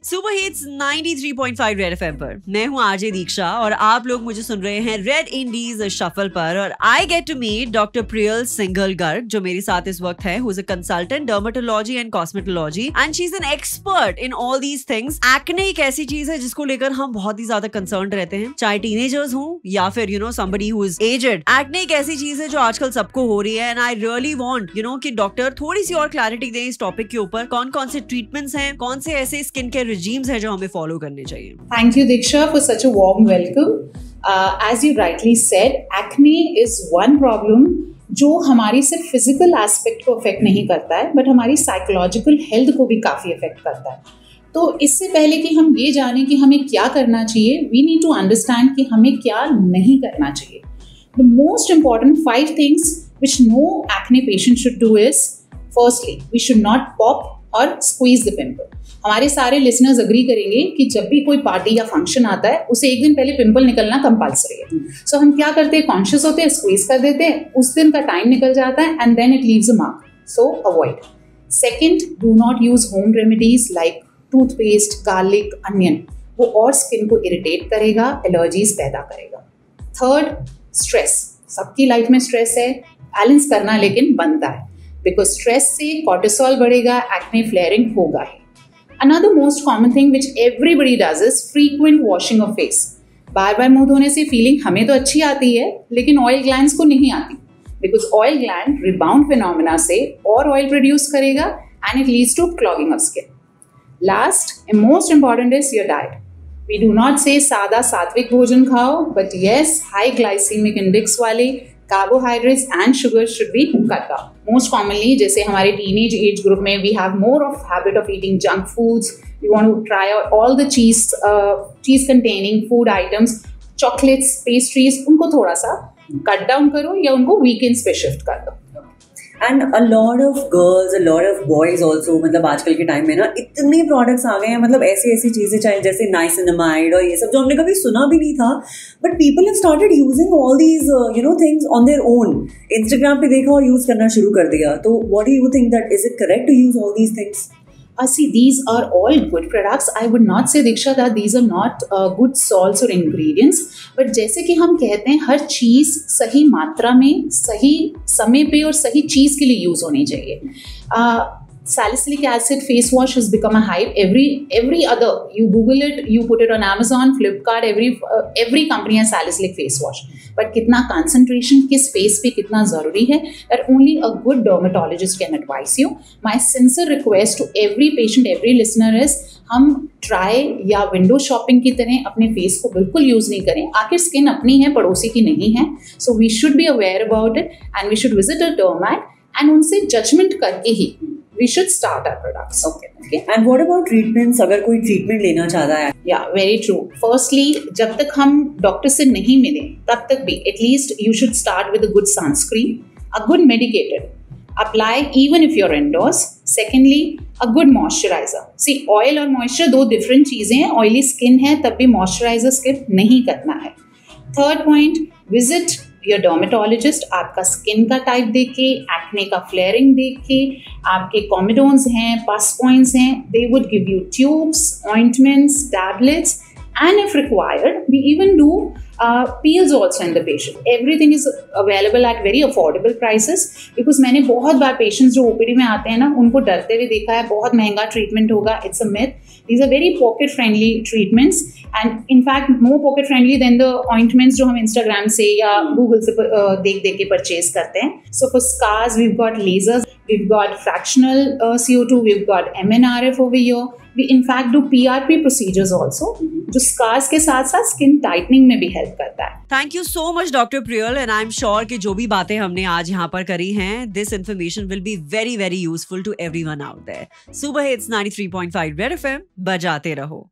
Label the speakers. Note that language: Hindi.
Speaker 1: सुपर हिट्स 93.5 रेड एफएम पर मैं हूँ आरजे दीक्षा और आप लोग मुझे सुन रहे हैं रेड इंडीज शफल पर और I get to meet doctor Priyal Singhal Garg जो मेरे साथ इस वक्त है, who is a consultant dermatology and cosmetology and she is an expert in all these things. Acne एक ऐसी चीज है जिसको लेकर हम बहुत ही ज्यादा कंसर्न रहते हैं, चाहे टीनेजर्स हो या फिर somebody who is aged। Acne एक ऐसी चीज है जो आजकल सबको हो रही है एंड आई रियली वांट कि डॉक्टर थोड़ी सी और क्लैरिटी दें इस टॉपिक के ऊपर। कौन कौन से ट्रीटमेंट्स हैं, कौन से ऐसे स्किन केयर regimes है जो हमें फॉलो करने चाहिए।
Speaker 2: Thank you Diksha for such a warm welcome. As you rightly said, acne is one problem जो हमारी सिर्फ फिजिकल एस्पेक्ट को अफेक्ट नहीं करता है बट हमारी साइकोलॉजिकल हेल्थ को भी काफ़ी अफेक्ट करता है। तो इससे पहले कि हम ये जानें कि हमें क्या करना चाहिए, वी नीड टू अंडरस्टैंड कि हमें क्या नहीं करना चाहिए। The most important 5 things which no acne patient should do is, firstly, we should not pop or squeeze the pimple। हमारे सारे लिसनर्स अग्री करेंगे कि जब भी कोई पार्टी या फंक्शन आता है उसे एक दिन पहले पिंपल निकलना कंपल्सरी है। सो हम क्या करते हैं, कॉन्शियस होते हैं, स्क्वीज कर देते हैं, उस दिन का टाइम निकल जाता है and then it leaves a mark. So avoid. Second, do not use home remedies like toothpaste, garlic, onion. वो और स्किन को इरिटेट करेगा, एलर्जीज पैदा करेगा। Third, stress. सबकी लाइफ में स्ट्रेस है, बैलेंस करना लेकिन बनता है बिकॉज स्ट्रेस से कॉर्टिसोल बढ़ेगा, एक्ने फ्लेयरिंग होगा ही। Another most common thing which everybody does is frequent washing of face। बार बार मुंह धोने से फीलिंग हमें तो अच्छी आती है लेकिन ऑयल ग्लैंड्स को नहीं आती because oil gland rebound phenomena से और ऑयल प्रोड्यूस करेगा and it leads to clogging of skin. Last and most important is your diet. We do not say सादा सात्विक भोजन खाओ but yes, high glycemic index वाले carbohydrates and sugars should be cut out. Most commonly, जैसे हमारे teenage age group में we have more of habit of eating junk foods. We want to try out all the cheese containing food items, chocolates, pastries. उनको थोड़ा सा cut down करो या उनको weekends पे shift कर दो।
Speaker 1: And a lot of girls, a lot of boys also, मतलब आजकल के टाइम में ना इतने प्रोडक्ट्स आ गए हैं, मतलब ऐसी चीजें चाहे जैसे नाइसिनामाइड और ये सब जो हमने कभी सुना भी नहीं था but people have started using all these things on their own. Instagram पे देखा और यूज करना शुरू कर दिया। तो what do you think that is it correct to use all these things?
Speaker 2: See, these are all good products. I would not say, Diksha, that these are not good salts or ingredients. But जैसे कि हम कहते हैं, हर चीज़ सही मात्रा में, सही समय पे और सही चीज़ के लिए यूज़ होनी चाहिए। Salicylic acid face wash has become a hype. Every other, you Google it, you put it on Amazon, Flipkart, every company has salicylic face wash. But कितना concentration किस face पे कितना ज़रूरी है, that only a good dermatologist can advise you. My sincere request to every patient, every listener is, हम ट्राई या विंडो शॉपिंग की तरह अपने फेस को बिल्कुल यूज़ नहीं करें। आखिर स्किन अपनी है, पड़ोसी की नहीं है। So we should be aware about it and we should visit a derm and उनसे जजमेंट करके ही we should start our products.
Speaker 1: Okay. And what about treatments? अगर कोई ट्रीटमेंट लेना चाहता है?
Speaker 2: Yeah, very true. Firstly, जब तक हम डॉक्टर से नहीं मिले तब तक भी at least you should start with a good sunscreen, a good medicated. Apply even if you're indoors. Secondly, a good moisturizer. See, oil और moisture दो different चीजें हैं। Oily skin है तब भी moisturizer skip नहीं करना है। Third point, visit your dermatologist. आपका स्किन का टाइप देख के, एक्ने का फ्लेयरिंग देख के, आपके कॉमेडोन्स हैं, पस पॉइंट्स हैं, they would give you tubes, ointments, tablets and if required we even do peels also in the patient. Everything is available at very affordable prices because मैंने बहुत बार patients जो OPD में आते हैं ना उनको डरते हुए देखा है बहुत महंगा ट्रीटमेंट होगा। It's a myth. These are very pocket friendly treatments and in fact more pocket friendly than the ointments जो हम Instagram से या Google से देख के परचेज करते हैं। So for scars we've got lasers, we've got fractional CO2, we've got MNRF over here. We in fact do PRP procedures also, जो scars के साथ साथ skin tightening में भी help करता है।
Speaker 1: Thank you so much, Dr. Priyal, and I'm sure कि जो भी बातें हमने आज यहाँ पर करी हैं, this information will be very, very useful to everyone out there. Super Hits 93.5 Red FM, बजाते रहो।